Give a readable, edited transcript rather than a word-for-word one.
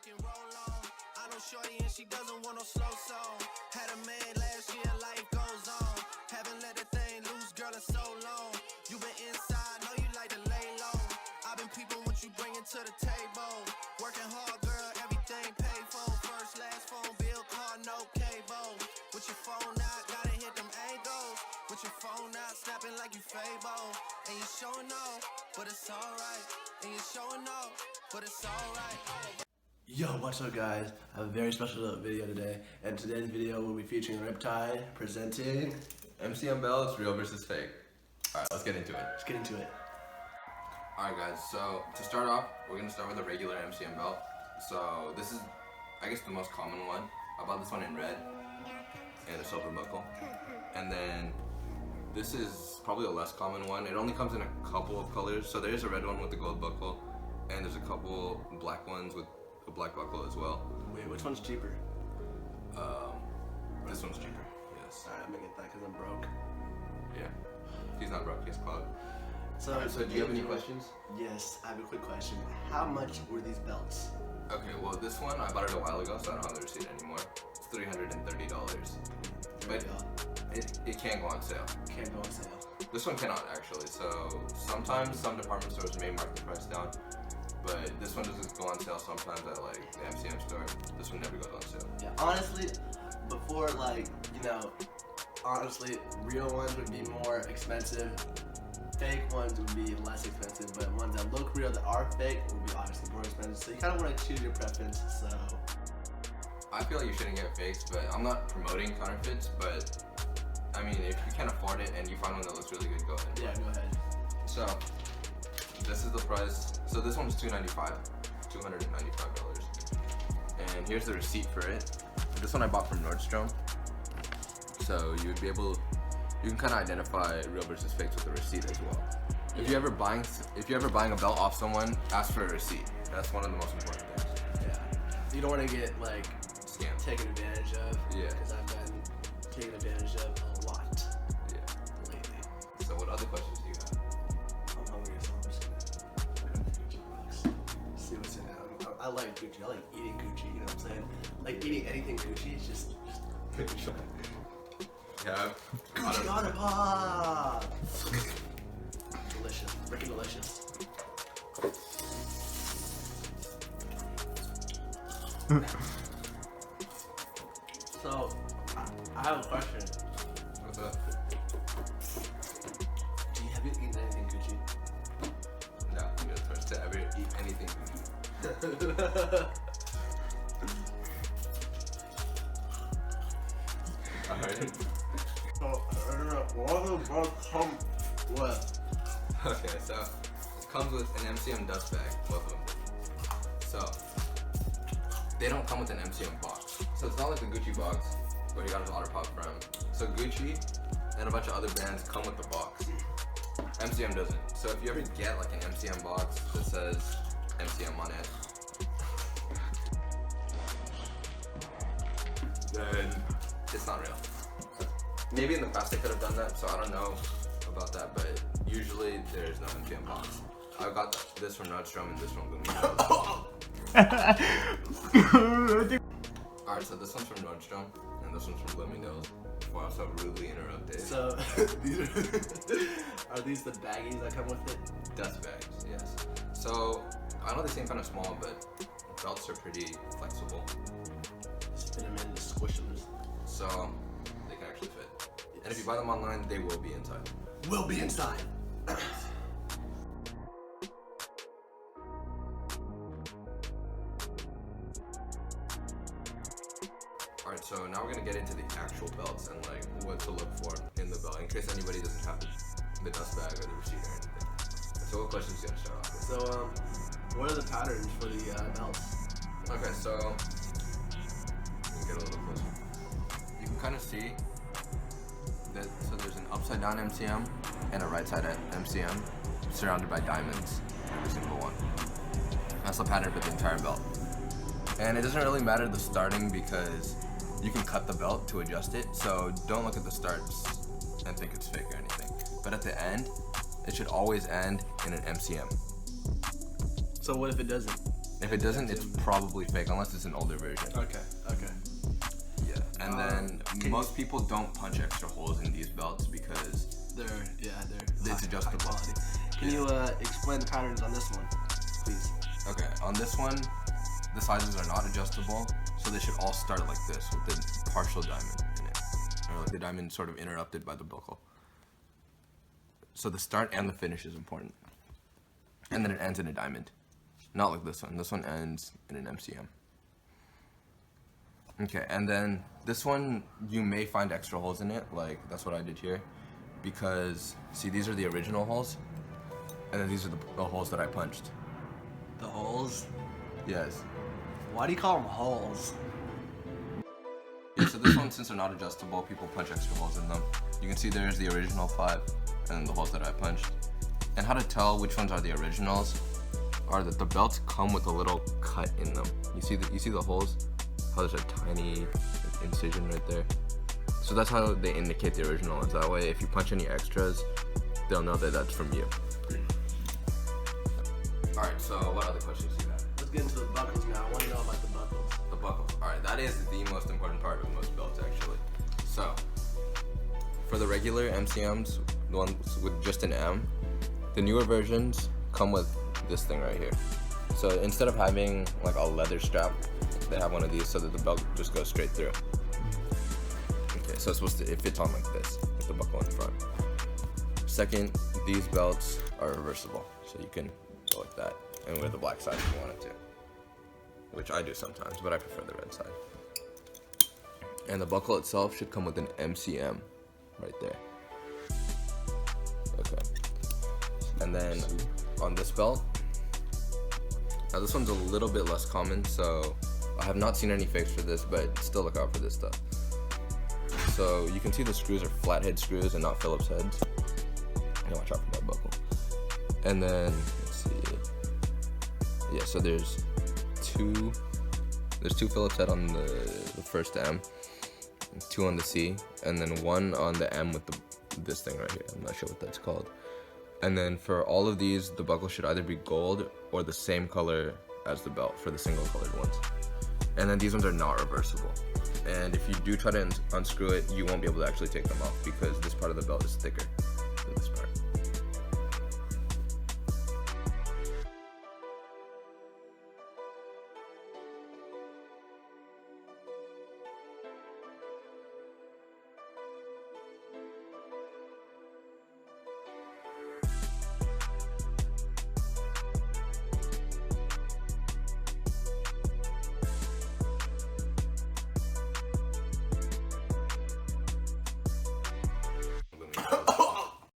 can roll on. I know shorty and she doesn't want no slow song. Had a man last year, life goes on. Haven't let the thing loose, girl, in so long. You been inside, know you like to lay low. I've been peeping what you bringing to the table. Working hard, girl, everything paid for. First, last phone bill, car, no cable. With your phone out, gotta hit them angles. With your phone out, snapping like you Fable. And you showing off, but it's alright. And you showing off, but it's alright. Yo, what's up guys? I have a very special video today, and today's video will be featuring RIPTIIDE presenting MCM belts, real versus fake. Alright, let's get into it. Let's get into it. Alright guys, so to start off, we're going to start with a regular MCM belt. So this is, I guess, the most common one. I bought this one in red and a silver buckle. And then this is probably a less common one. It only comes in a couple of colors. So there is a red one with the gold buckle, and there's a couple black ones with a black buckle as well. Wait, which one's cheaper? This one's cheaper, yes. Alright, I'm gonna get that because I'm broke. Yeah. He's not broke, he's clout. So do you have any questions? Yes, I have a quick question. How much were these belts? Okay, well this one, I bought it a while ago, so I don't have the receipt anymore. It's $330. But it can't go on sale. Can't go on sale. This one cannot actually, so sometimes some department stores may mark the price down, but this one doesn't go on sale sometimes at like the MCM store. This one never goes on sale. Yeah, honestly, before honestly, real ones would be more expensive. Fake ones would be less expensive, but ones that look real that are fake would be obviously more expensive. So you kind of want to choose your preference. So I feel like you shouldn't get fakes, but I'm not promoting counterfeits, but I mean, if you can't afford it and you find one that looks really good, go ahead. Yeah, go ahead. So this is the price. So this one's $295. And here's the receipt for it. This one I bought from Nordstrom. So you would be able, you can kind of identify real versus fakes with the receipt as well. Yeah. If you're ever buying a belt off someone, ask for a receipt. That's one of the most important things. Yeah. You don't want to get like Scammed. taken advantage of. Yeah. Because I've been taken advantage of a lot. Yeah. Lately. So what other questions do you have? I'm hungry, so I'm just gonna go to the Gucci box. See what's in it. I like Gucci. I like eating Gucci. You know what I'm saying? Like eating anything Gucci is just Yeah. Gucci Autopop! Delicious. Freaking delicious. So, I have a question. What's up? Have you eaten anything Gucci? No, I'm the first to ever eat anything. Alright. So, I don't know. What do the bugs come with? Okay, so it comes with an MCM dust bag, both of them. So they don't come with an MCM box. So it's not like the Gucci box where you got an Autopop from. So Gucci and a bunch of other brands come with the box. MCM doesn't. So if you ever get like an MCM box that says MCM on it, then it's not real. Maybe in the past they could have done that, so I don't know about that, but usually there's no MCM box. I got this from Nordstrom and this from Bloomingdale's. Alright, so this one's from Nordstrom and this one's from Bloomingdale's. Before I was so rudely interrupted. So, are these the baggies that come with it? Dust bags, yes. So, I know they seem kind of small, but belts are pretty flexible. Spin them in, just squish them. So, they can actually fit. Yes. And if you buy them online, they will be inside. Will be inside. Alright, so now we're gonna get into the actual belts and like what to look for in the belt in case anybody doesn't have the dust bag or the receipt or anything. So what questions are you gonna start off with? So, what are the patterns for the belts? Okay, so we can get a little closer. You can kind of see that. So there's an upside down MCM and a right side MCM surrounded by diamonds, every single one. That's the pattern for the entire belt. And it doesn't really matter the starting because you can cut the belt to adjust it, so don't look at the starts and think it's fake or anything. But at the end, it should always end in an MCM. So what if it doesn't? If it doesn't, it's probably fake unless it's an older version. Okay. Yeah. And then most people don't punch extra holes in these belts because it's adjustable. High quality. Can you explain the patterns on this one, please? Okay, on this one, the sizes are not adjustable, so they should all start like this with the partial diamond in it, or like the diamond sort of interrupted by the buckle. So the start and the finish is important, and then it ends in a diamond, not like this one. This one ends in an MCM. Okay, and then this one you may find extra holes in it, like that's what I did here, because see, these are the original holes, and then these are the holes that I punched. The holes? Yes. Why do you call them holes? Yeah, so this one, since they're not adjustable, people punch extra holes in them. You can see there's the original 5 and the holes that I punched. And how to tell which ones are the originals are that the belts come with a little cut in them. You see the holes? How there's a tiny incision right there. So that's how they indicate the original ones. That way, if you punch any extras, they'll know that that's from you. Alright, so what other questions do you have? Let's get into the buckles now. I want to know about the buckles. The buckles. Alright, that is the most important part of most belts, actually. So, for the regular MCMs, the ones with just an M, the newer versions come with this thing right here. So instead of having like a leather strap, they have one of these so that the belt just goes straight through. Okay, so it fits on like this, with the buckle in front. Second, these belts are reversible, so you can go like that and wear the black side if you wanted to, which I do sometimes, but I prefer the red side. And the buckle itself should come with an MCM right there. Okay. And then on this belt, now this one's a little bit less common, so I have not seen any fakes for this, but still look out for this stuff. So you can see the screws are flathead screws and not Phillips heads. And watch out for that buckle. And then, let's see. Yeah, so there's two Phillips head on the first M, 2 on the C, and then 1 on the M with this thing right here. I'm not sure what that's called. And then for all of these, the buckle should either be gold or the same color as the belt for the single colored ones. And then these ones are not reversible. And if you do try to unscrew it, you won't be able to actually take them off because this part of the belt is thicker.